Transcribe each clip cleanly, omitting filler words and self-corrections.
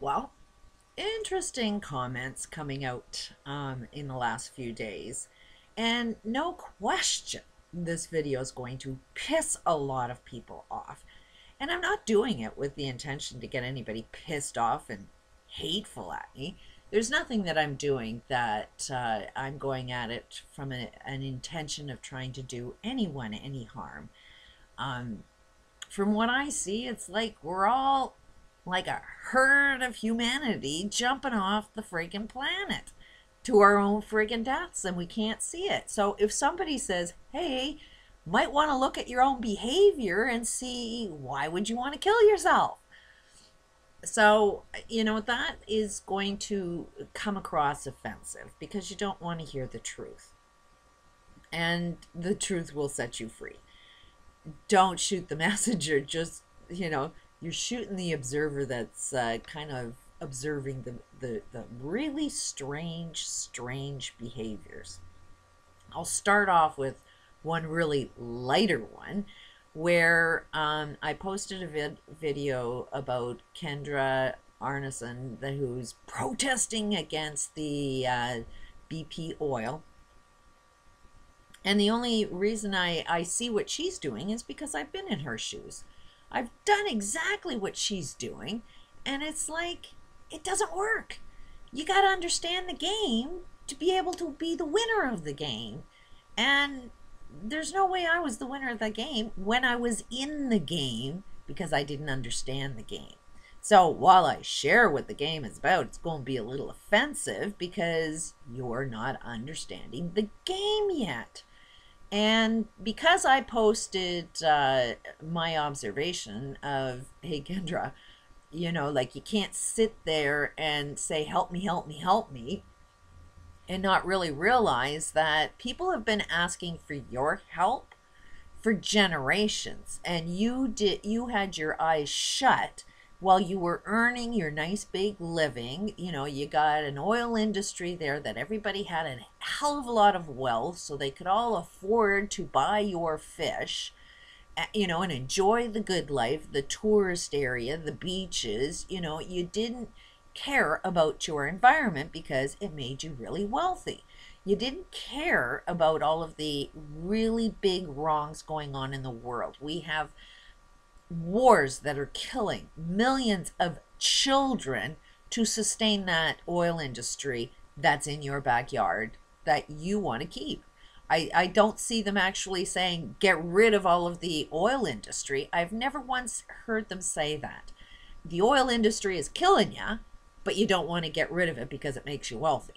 Well, interesting comments coming out in the last few days. And no question, this video is going to piss a lot of people off. And I'm not doing it with the intention to get anybody pissed off and hateful at me. There's nothing that I'm doing that I'm going at it from an intention of trying to do anyone any harm. Um, from what I see, it's like we're all like a herd of humanity jumping off the freaking planet to our own freaking deaths, and we can't see it. So if somebody says, hey, might want to look at your own behavior and see why would you want to kill yourself. So, that is going to come across offensive because you don't want to hear the truth. And the truth will set you free. Don't shoot the messenger, just, you're shooting the observer that's kind of observing the really strange behaviors. I'll start off with one really lighter one where I posted a video about Kendra Arneson, who's protesting against the BP oil. And the only reason I see what she's doing is because I've been in her shoes. I've done exactly what she's doing, and it's like, it doesn't work. You got to understand the game to be able to be the winner of the game. And there's no way I was the winner of the game when I was in the game because I didn't understand the game. So while I share what the game is about, it's going to be a little offensive because you're not understanding the game yet. And because I posted my observation of, hey, Kendra, like you can't sit there and say, help me, help me, help me, and not really realize that people have been asking for your help for generations. And you had your eyes shut while you were earning your nice big living. You got an oil industry there that everybody had a hell of a lot of wealth, so they could all afford to buy your fish, and enjoy the good life, the tourist area, the beaches. You didn't care about your environment because it made you really wealthy. You didn't care about all of the really big wrongs going on in the world. We have wars that are killing millions of children to sustain that oil industry that's in your backyard that you want to keep. I don't see them actually saying get rid of all of the oil industry. I've never once heard them say that. The oil industry is killing you, but you don't want to get rid of it because it makes you wealthy.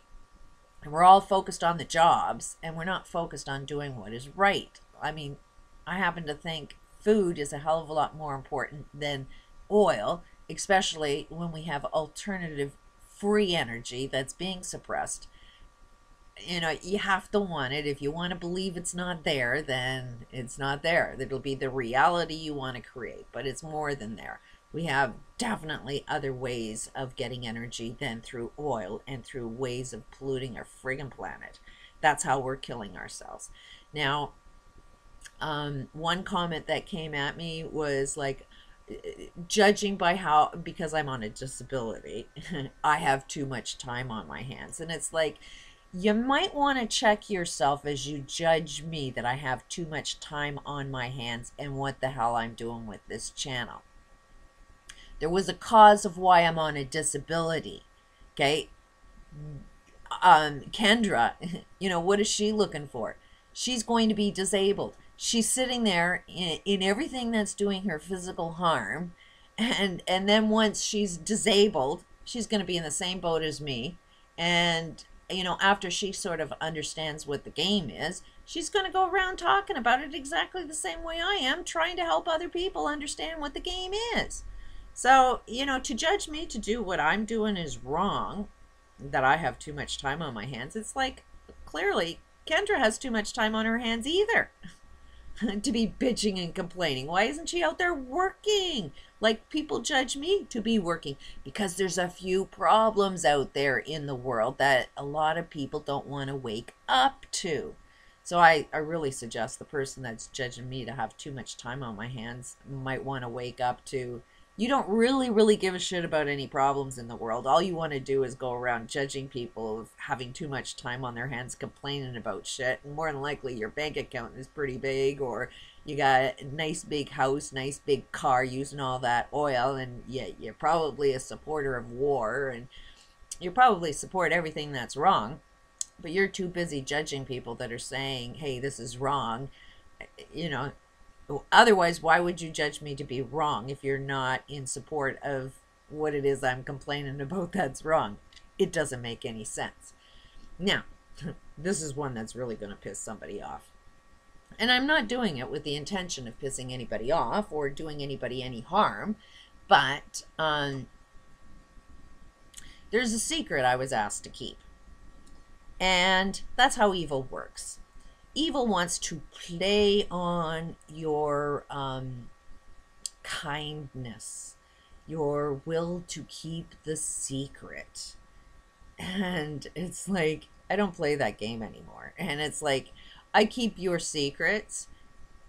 And we're all focused on the jobs, and we're not focused on doing what is right. I mean, I happen to think food is a hell of a lot more important than oil, especially when we have alternative free energy that's being suppressed. You have to want it. If you want to believe it's not there, then it's not there. It'll be the reality you want to create, but it's more than there. We have definitely other ways of getting energy than through oil and through ways of polluting our friggin' planet. That's how we're killing ourselves. Now, one comment that came at me was like, judging by because I'm on a disability, I have too much time on my hands. And it's like, you might want to check yourself as you judge me that I have too much time on my hands and what the hell I'm doing with this channel. There was a cause of why I'm on a disability, okay? Kendra, what is she looking for? She's going to be disabled. She's sitting there in everything that's doing her physical harm, and then once she's disabled, she's going to be in the same boat as me. And after she sort of understands what the game is, she's going to go around talking about it exactly the same way I am, trying to help other people understand what the game is. So, to judge me to do what I'm doing is wrong, that I have too much time on my hands, it's like, clearly, Kendra has too much time on her hands either. To be bitching and complaining. Why isn't she out there working? Like people judge me to be working because there's a few problems out there in the world that a lot of people don't want to wake up to. So I really suggest the person that's judging me to have too much time on my hands might want to wake up to You don't really give a shit about any problems in the world. All you want to do is go around judging people of having too much time on their hands complaining about shit. And more than likely your bank account is pretty big, or you got a nice big house, nice big car using all that oil, and yeah, you're probably a supporter of war, and you probably support everything that's wrong, but you're too busy judging people that are saying, hey, this is wrong. You know, otherwise, why would you judge me to be wrong if you're not in support of what it is I'm complaining about that's wrong? It doesn't make any sense. Now, this is one that's really going to piss somebody off. And I'm not doing it with the intention of pissing anybody off or doing anybody any harm, but there's a secret I was asked to keep. And that's how evil works. Evil wants to play on your kindness, your will to keep the secret. And it's like, I don't play that game anymore. And it's like, I keep your secrets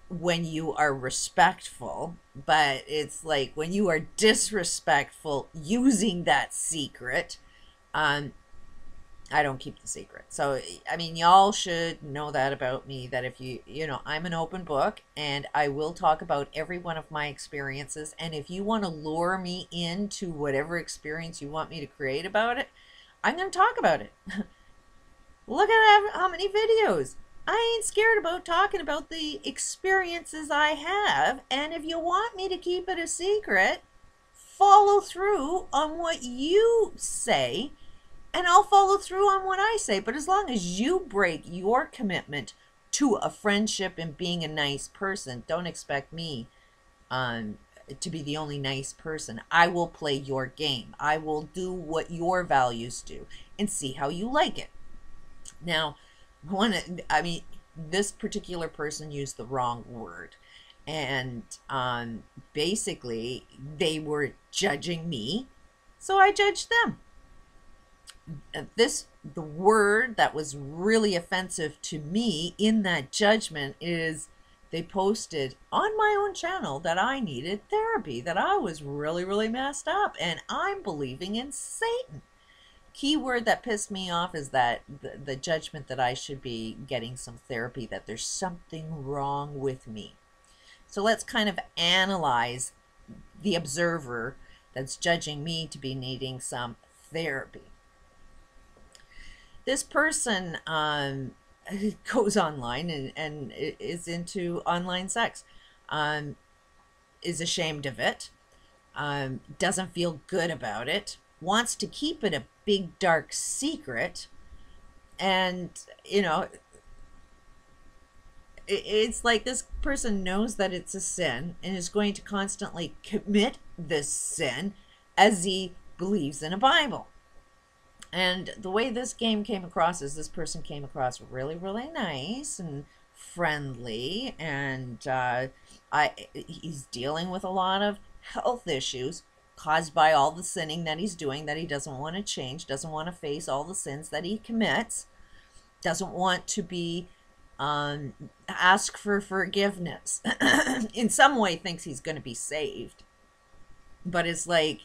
when you are respectful, but it's like when you are disrespectful using that secret, I don't keep the secret. So, I mean, y'all should know that about me, that if you know, I'm an open book and I will talk about every one of my experiences. And if you want to lure me into whatever experience you want me to create about it, I'm going to talk about it. Look at how many videos. I ain't scared about talking about the experiences I have. And if you want me to keep it a secret, follow through on what you say, and I'll follow through on what I say. But as long as you break your commitment to a friendship and being a nice person, don't expect me to be the only nice person. I will play your game. I will do what your values do and see how you like it. Now, this particular person used the wrong word. And basically, they were judging me, so I judged them. The word that was really offensive to me in that judgment is, they posted on my own channel that I needed therapy, that I was really messed up, and I'm believing in Satan. Key word that pissed me off is that the judgment that I should be getting some therapy, that there's something wrong with me. So let's kind of analyze the observer that's judging me to be needing some therapy. This person goes online and is into online sex, is ashamed of it, doesn't feel good about it, wants to keep it a big dark secret, and you know, it's like this person knows that it's a sin and is going to constantly commit this sin as he believes in a Bible. And the way this game came across is, this person came across really nice and friendly, and he's dealing with a lot of health issues caused by all the sinning that he's doing, that he doesn't want to change, doesn't want to face all the sins that he commits, doesn't want to be ask for forgiveness. In some way thinks he's going to be saved, but it's like,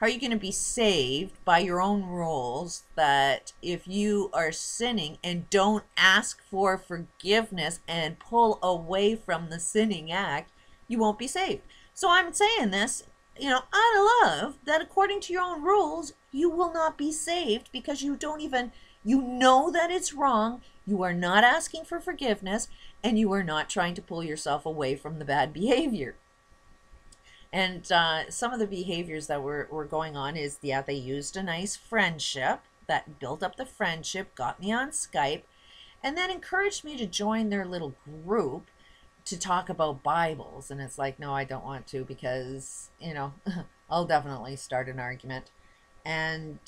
how are you going to be saved by your own rules, that if you are sinning and don't ask for forgiveness and pull away from the sinning act, you won't be saved? So I'm saying this, you know, out of love, that according to your own rules, you will not be saved, because you don't even, you know that it's wrong, you are not asking for forgiveness, and you are not trying to pull yourself away from the bad behavior. And some of the behaviors that were going on is, yeah, they used a nice friendship, that built up the friendship, got me on Skype, and then encouraged me to join their little group to talk about Bibles. And it's like, no, I don't want to, because, you know, I'll definitely start an argument. And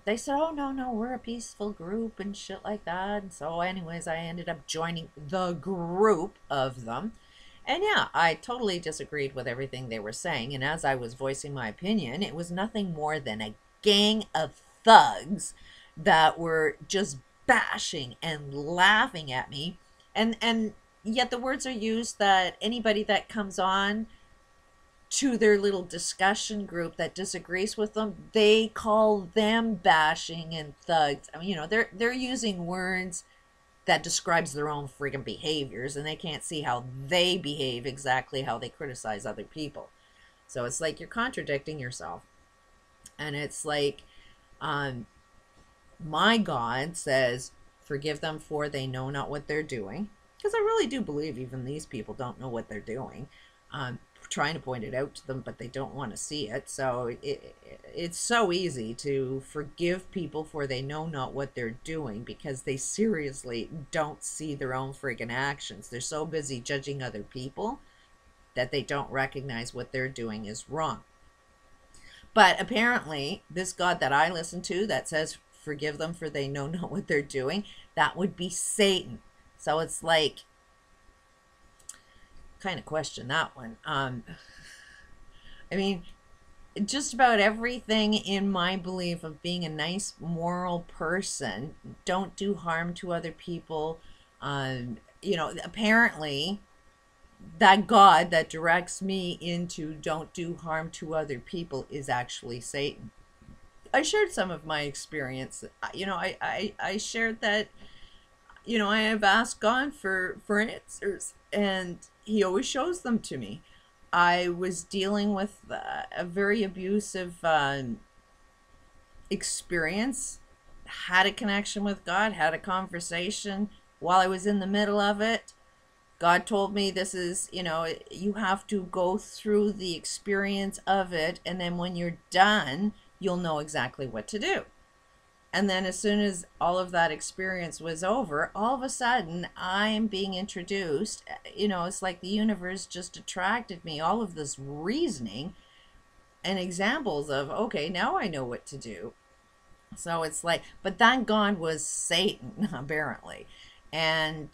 they said, oh, no, we're a peaceful group and shit like that. And so anyways, I ended up joining the group of them. And yeah, I totally disagreed with everything they were saying. And as I was voicing my opinion, it was nothing more than a gang of thugs that were just bashing and laughing at me. And yet the words are used that anybody that comes on to their little discussion group that disagrees with them, they call them bashing and thugs. I mean, they're using words that describes their own friggin' behaviors, and they can't see how they behave exactly how they criticize other people. So it's like you're contradicting yourself. And it's like, my God says, forgive them for they know not what they're doing. Because I really do believe even these people don't know what they're doing. Trying to point it out to them, but they don't want to see it. So it's so easy to forgive people for they know not what they're doing, because they seriously don't see their own friggin' actions. They're so busy judging other people that they don't recognize what they're doing is wrong. But apparently, this God that I listen to that says, forgive them for they know not what they're doing, that would be Satan. So it's like, kind of question that one. I mean, just about everything in my belief of being a nice moral person, don't do harm to other people. Apparently that God that directs me into don't do harm to other people is actually Satan. I shared some of my experience. I shared that, I have asked God for answers, and he always shows them to me. I was dealing with a very abusive experience, had a connection with God, had a conversation. While I was in the middle of it, God told me, this is, you have to go through the experience of it, and then when you're done, you'll know exactly what to do. And then as soon as all of that experience was over, all of a sudden I'm being introduced, it's like the universe just attracted me, all of this reasoning and examples of, okay, now I know what to do. So it's like, but that God was Satan, apparently. And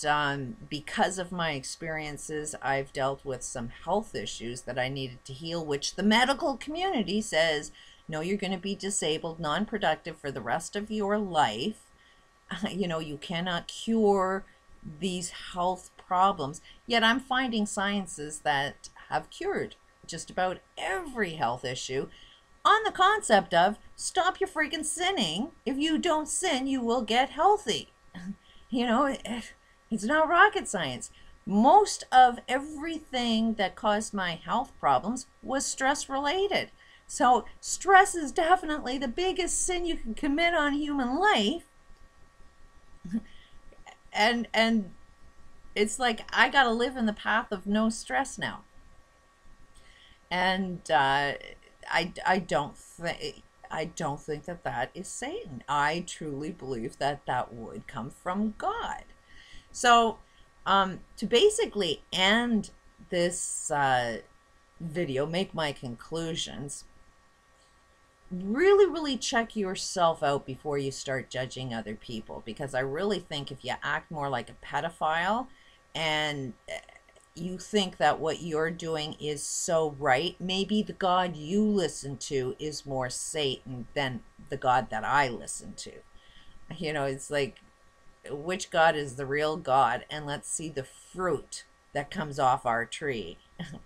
because of my experiences, I've dealt with some health issues that I needed to heal, which the medical community says, no, you're going to be disabled, non-productive for the rest of your life. You cannot cure these health problems. Yet I'm finding sciences that have cured just about every health issue on the concept of stop your freaking sinning. If you don't sin, you will get healthy. It's not rocket science. Most of everything that caused my health problems was stress related. So stress is definitely the biggest sin you can commit on human life. and it's like I gotta live in the path of no stress now. And I don't think that is Satan. I truly believe that would come from God. So to basically end this video, make my conclusions, really check yourself out before you start judging other people, because I really think if you act more like a pedophile and you think that what you're doing is so right, maybe the God you listen to is more Satan than the God that I listen to. It's like, which God is the real God? And let's see the fruit that comes off our tree.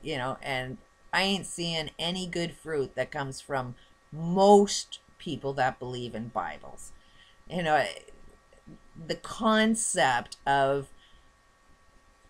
And I ain't seeing any good fruit that comes from most people that believe in Bibles. The concept of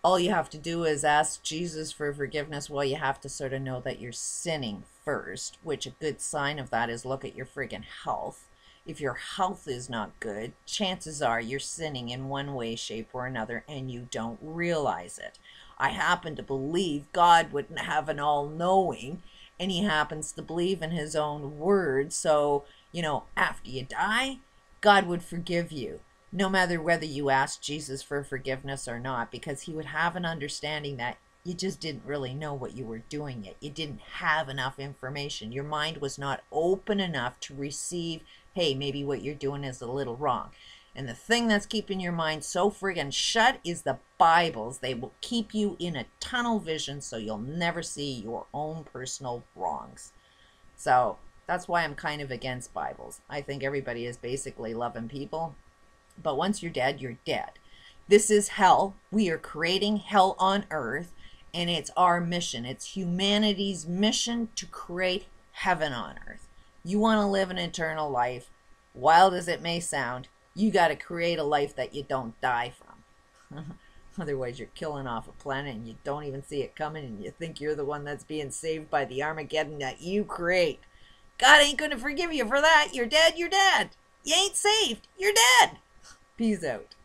all you have to do is ask Jesus for forgiveness. Well, you have to sort of know that you're sinning first, which a good sign of that is look at your friggin' health. If your health is not good, chances are you're sinning in one way, shape, or another, and you don't realize it. I happen to believe God wouldn't have an all-knowing, and he happens to believe in his own word. So, after you die, God would forgive you, no matter whether you ask Jesus for forgiveness or not, because he would have an understanding that you just didn't really know what you were doing yet. You didn't have enough information. Your mind was not open enough to receive, hey, maybe what you're doing is a little wrong. And the thing that's keeping your mind so friggin' shut is the Bibles. They will keep you in a tunnel vision so you'll never see your own personal wrongs. So that's why I'm kind of against Bibles. I think everybody is basically loving people. But once you're dead, you're dead. This is hell. We are creating hell on earth. And it's our mission. It's humanity's mission to create heaven on earth. You want to live an eternal life, wild as it may sound, you got to create a life that you don't die from. Otherwise, you're killing off a planet and you don't even see it coming, and you think you're the one that's being saved by the Armageddon that you create. God ain't going to forgive you for that. You're dead. You're dead. You ain't saved. You're dead. Peace out.